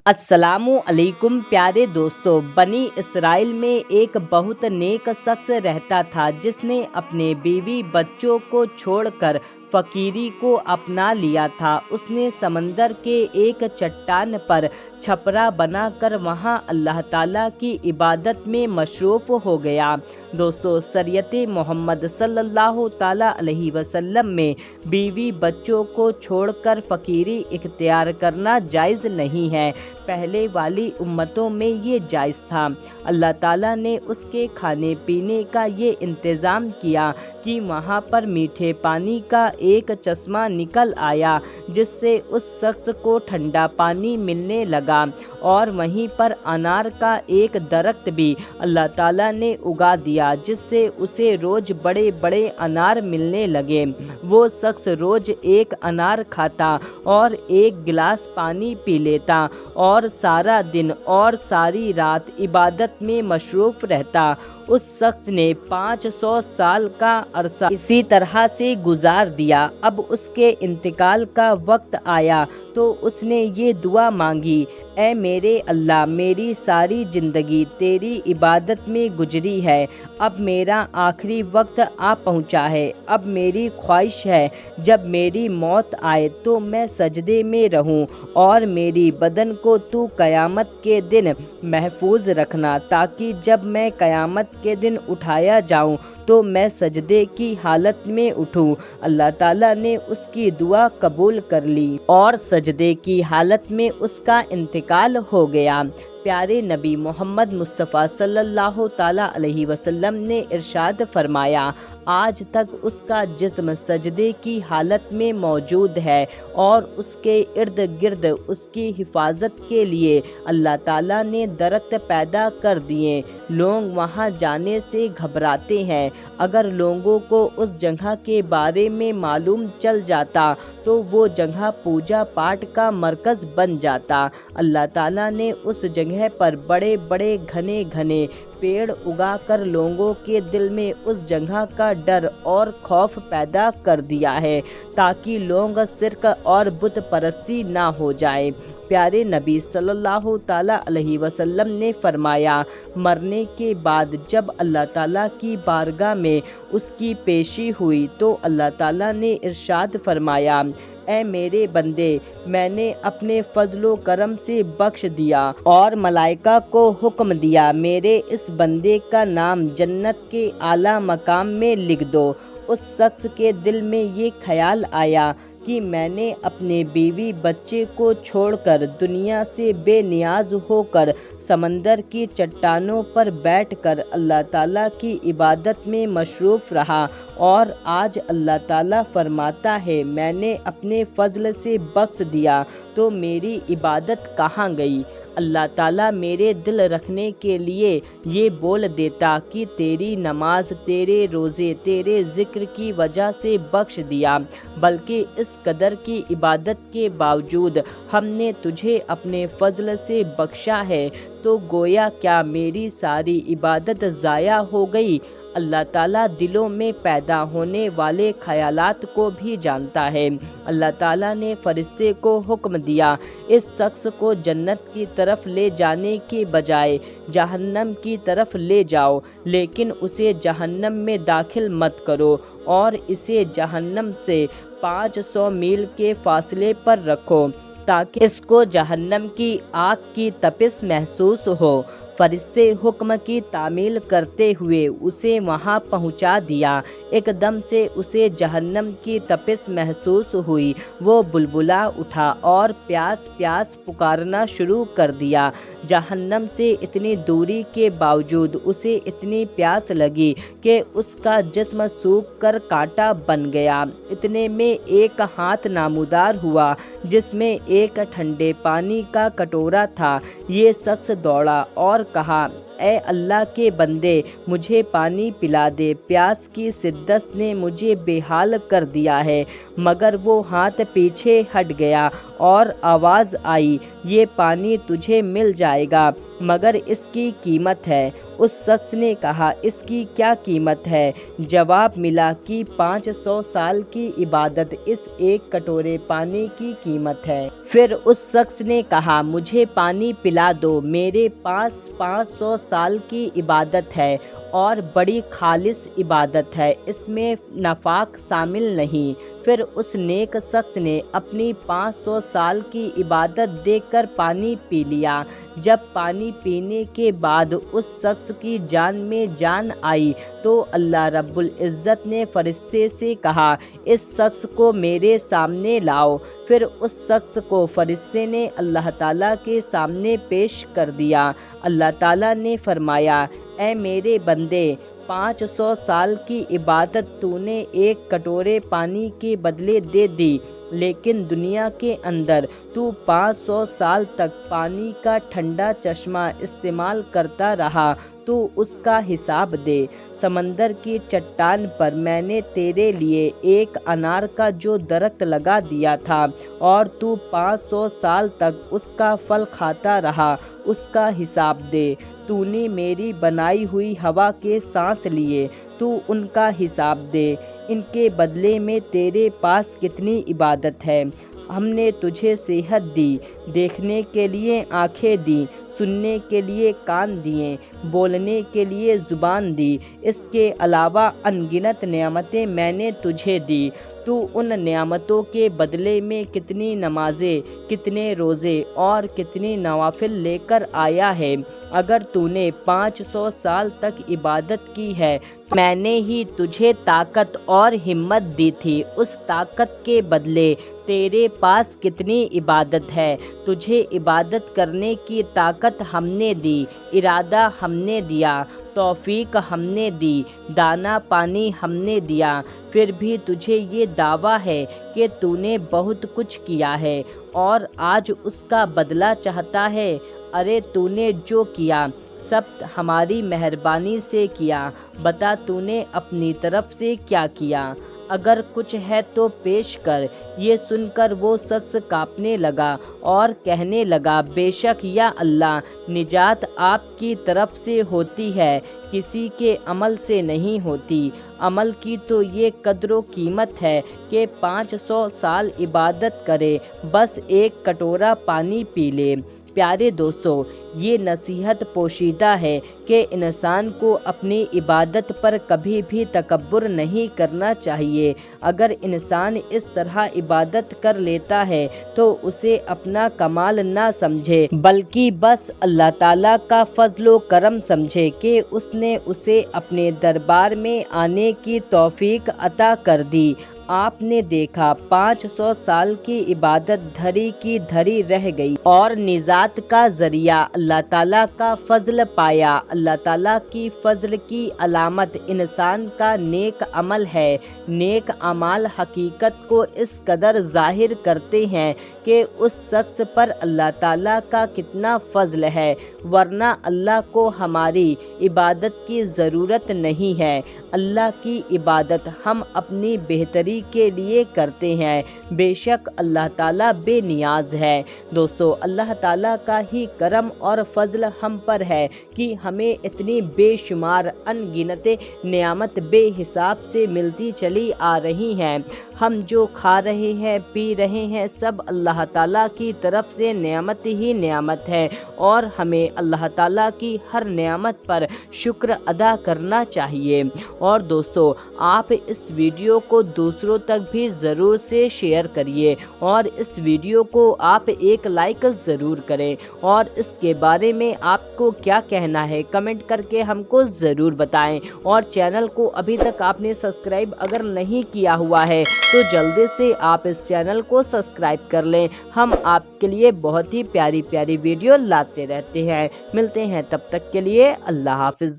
अस्सलामु अलैकुम प्यारे दोस्तों। बनी इसराइल में एक बहुत नेक शख्स रहता था जिसने अपने बीवी बच्चों को छोड़कर फकीरी को अपना लिया था। उसने समंदर के एक चट्टान पर छपरा बनाकर वहां अल्लाह ताला की इबादत में मशरूफ़ हो गया। दोस्तों, शरीयत मोहम्मद सल्लल्लाहु ताला अलैहि वसल्लम में बीवी बच्चों को छोड़कर फकीरी इख्तियार करना जायज़ नहीं है। पहले वाली उम्मतों में ये जायज़ था। अल्लाह ताला ने उसके खाने पीने का ये इंतज़ाम किया कि वहाँ पर मीठे पानी का एक चश्मा निकल आया जिससे उस शख्स को ठंडा पानी मिलने लगा, और वहीं पर अनार का एक दरख्त भी अल्लाह ताला ने उगा दिया जिससे उसे रोज़ बड़े बड़े अनार मिलने लगे। वो शख्स रोज़ एक अनार खाता और एक गिलास पानी पी लेता और सारा दिन और सारी रात इबादत में मशरूफ़ रहता। उस शख्स ने 500 साल का अरसा इसी तरह से गुजार दिया। अब उसके इंतकाल का वक्त आया तो उसने ये दुआ मांगी, ऐ मेरे अल्लाह, मेरी सारी ज़िंदगी तेरी इबादत में गुजरी है, अब मेरा आखिरी वक्त आ पहुंचा है। अब मेरी ख्वाहिश है जब मेरी मौत आए तो मैं सजदे में रहूं और मेरी बदन को तू क़यामत के दिन महफूज रखना, ताकि जब मैं क़यामत के दिन उठाया जाऊं तो मैं सजदे की हालत में उठूं। अल्लाह ताला ने उसकी दुआ कबूल कर ली और सजदे की हालत में उसका इंतकाल हो गया। प्यारे नबी मोहम्मद मुस्तफ़ा सल्लल्लाहु ताला अलैहि वसल्लम ने इरशाद फरमाया, आज तक उसका जिस्म सजदे की हालत में मौजूद है और उसके इर्द गिर्द उसकी हिफाजत के लिए अल्लाह ताला ने दरख्त पैदा कर दिए। लोग वहाँ जाने से घबराते हैं। अगर लोगों को उस जगह के बारे में मालूम चल जाता तो वो जगह पूजा पाठ का मरकज़ बन जाता। अल्लाह ताला ने उस जगह पर बड़े बड़े घने घने पेड़ उगाकर लोगों के दिल में उस जगह का डर और खौफ पैदा कर दिया है ताकि लोग शिर्क और बुत परस्ती ना हो जाए। प्यारे नबी सल्लल्लाहु ताला अलैहि वसल्लम ने फरमाया, मरने के बाद जब अल्लाह ताला की बारगाह में उसकी पेशी हुई तो अल्लाह ताला ने इरशाद फरमाया, ऐ मेरे बंदे, मैंने अपने फजलो करम से बख्श दिया और मलाइका को हुक्म दिया, मेरे इस बंदे का नाम जन्नत के आला मकाम में लिख दो। उस शख्स के दिल में ये ख्याल आया कि मैंने अपने बीवी बच्चे को छोड़कर दुनिया से बेनियाज होकर समंदर की चट्टानों पर बैठकर अल्लाह ताला की इबादत में मशरूफ़ रहा, और आज अल्लाह ताला फरमाता है, मैंने अपने फजल से बख्श दिया तो मेरी इबादत कहाँ गई। अल्लाह ताला मेरे दिल रखने के लिए ये बोल देता कि तेरी नमाज, तेरे रोज़े, तेरे ज़िक्र की वजह से बख्श दिया, बल्कि इस कदर की इबादत के बावजूद हमने तुझे अपने फजल से बख्शा है, तो गोया क्या मेरी सारी इबादत ज़ाया हो गई। अल्लाह ताला दिलों में पैदा होने वाले ख्यालात को भी जानता है। अल्लाह ताला ने फरिश्ते को हुक्म दिया, इस शख्स को जन्नत की तरफ ले जाने की बजाय जहन्नम की तरफ ले जाओ, लेकिन उसे जहन्नम में दाखिल मत करो और इसे जहन्नम से 500 मील के फासले पर रखो ताकि इसको जहन्नम की आग की तपिश महसूस हो। फरिश्ते हुक्म की तामील करते हुए उसे वहां पहुंचा दिया। एकदम से उसे जहन्नम की तपिश महसूस हुई। वो बुलबुला उठा और प्यास प्यास पुकारना शुरू कर दिया। जहन्नम से इतनी दूरी के बावजूद उसे इतनी प्यास लगी कि उसका जिस्म सूख कर कांटा बन गया। इतने में एक हाथ नामुदार हुआ जिसमें एक ठंडे पानी का कटोरा था। ये शख्स दौड़ा और कहा, ऐ अल्लाह के बंदे, मुझे पानी पिला दे, प्यास की शिद्दत ने मुझे बेहाल कर दिया है। मगर वो हाथ पीछे हट गया اور آواز آئی، یہ پانی تجھے مل جائے گا مگر اس کی قیمت ہے۔ اس شخص نے کہا، اس کی کیا قیمت ہے؟ جواب ملا کہ 500 سال کی عبادت اس ایک کٹورے پانی کی قیمت ہے۔ پھر اس شخص نے کہا، مجھے پانی پلا دو، میرے پاس 500 سال کی عبادت ہے اور بڑی خالص عبادت ہے، اس میں نفاق شامل نہیں۔ پھر اس نیک شخص نے اپنی 500 سال کی عبادت دیکھ کر پانی پی لیا۔ جب پانی پینے کے بعد اس شخص کی جان میں جان آئی تو اللہ رب العزت نے فرشتے سے کہا، اس شخص کو میرے سامنے لاؤ۔ پھر اس شخص کو فرشتے نے اللہ تعالیٰ کے سامنے پیش کر دیا۔ اللہ تعالیٰ نے فرمایا، اے میرے بندے، 500 سال کی عبادت تو نے ایک کٹورے پانی کے بدلے دے دی، لیکن دنیا کے اندر تو 500 سال تک پانی کا ٹھنڈا چشمہ استعمال کرتا رہا، تو اس کا حساب دے۔ سمندر کی چٹان پر میں نے تیرے لیے ایک انار کا جو درخت لگا دیا تھا اور تو 500 سال تک اس کا پھل کھاتا رہا، اس کا حساب دے۔ تو نے میری بنائی ہوئی ہوا کے سانس لیے، تو ان کا حساب دے۔ ان کے بدلے میں تیرے پاس کتنی عبادت ہے۔ ہم نے تجھے صحت دی، دیکھنے کے لیے آنکھیں دیں، سننے کے لیے کان دیے، بولنے کے لیے زبان دی، اس کے علاوہ ان گنت نعمتیں میں نے تجھے دی۔ تو ان نعمتوں کے بدلے میں کتنی نمازیں، کتنے روزے اور کتنی نوافل لے کر آیا ہے۔ اگر تو نے 500 سال تک عبادت کی ہے، میں نے ہی تجھے طاقت اور ہمت دی تھی، اس طاقت کے بدلے تیرے پاس کتنی عبادت ہے۔ تجھے عبادت کرنے کی طاقت ہم نے دی، ارادہ ہم نے دیا، توفیق ہم نے دی، دانا پانی ہم نے دیا، پھر بھی تجھے یہ دعویٰ ہے کہ تو نے بہت کچھ کیا ہے اور آج اس کا بدلہ چاہتا ہے۔ ارے تو نے جو کیا سب ہماری مہربانی سے کیا، بتا تو نے اپنی طرف سے کیا کیا؟ اگر کچھ ہے تو پیش کر۔ یہ سن کر وہ شخص کانپنے لگا اور کہنے لگا، بے شک یا اللہ، نجات آپ کی طرف سے ہوتی ہے، کسی کے عمل سے نہیں ہوتی۔ عمل کی تو یہ قدر و قیمت ہے کہ 500 سال عبادت کرے، بس ایک کٹورا پانی پی لے۔ پیارے دوستو، یہ نصیحت پوشیدہ ہے کہ انسان کو اپنی عبادت پر کبھی بھی تکبر نہیں کرنا چاہیے۔ اگر انسان اس طرح عبادت کر لیتا ہے تو اسے اپنا کمال نہ سمجھے، بلکہ بس اللہ تعالیٰ کا فضل و کرم سمجھے کہ اس نے اسے اپنے دربار میں آنے کی توفیق عطا کر دی۔ آپ نے دیکھا 500 سال کی عبادت دھری کی دھری رہ گئی اور نجات کا ذریعہ اللہ تعالیٰ کا فضل پایا۔ اللہ تعالیٰ کی فضل کی علامت انسان کا نیک عمل ہے۔ نیک اعمال حقیقت کو اس قدر ظاہر کرتے ہیں کہ اس شخص پر اللہ تعالیٰ کا کتنا فضل ہے، ورنہ اللہ کو ہماری عبادت کی ضرورت نہیں ہے۔ اللہ کی عبادت ہم اپنی بہتری کے لیے کرتے ہیں، بے شک اللہ تعالیٰ بے نیاز ہے۔ دوستو، اللہ تعالیٰ کا ہی کرم اور فضل ہم پر ہے کہ ہمیں اتنی بے شمار ان گنت نعمت بے حساب سے ملتی چلی آ رہی ہیں۔ ہم جو کھا رہے ہیں، پی رہے ہیں، سب اللہ تعالیٰ کی طرف سے نعمت ہی نعمت ہے، اور ہمیں اللہ تعالیٰ کی ہر نعمت پر شکر ادا کرنا چاہیے۔ اور دوستو، آپ اس ویڈیو کو دوسروں تک بھی ضرور سے شیئر کریے اور اس ویڈیو کو آپ ایک لائک ضرور کریں، اور اس کے بارے میں آپ کو کیا کہنا ہے کمنٹ کر کے ہم کو ضرور بتائیں۔ اور چینل کو ابھی تک آپ نے سبسکرائب اگر نہیں کیا ہوا ہے تو جلدی سے آپ اس چینل کو سبسکرائب کر لیں۔ ہم آپ کے لیے بہت ہی پیاری پیاری ویڈیو لاتے رہتے ہیں۔ ملتے ہیں تب تک کے لیے، اللہ حافظ۔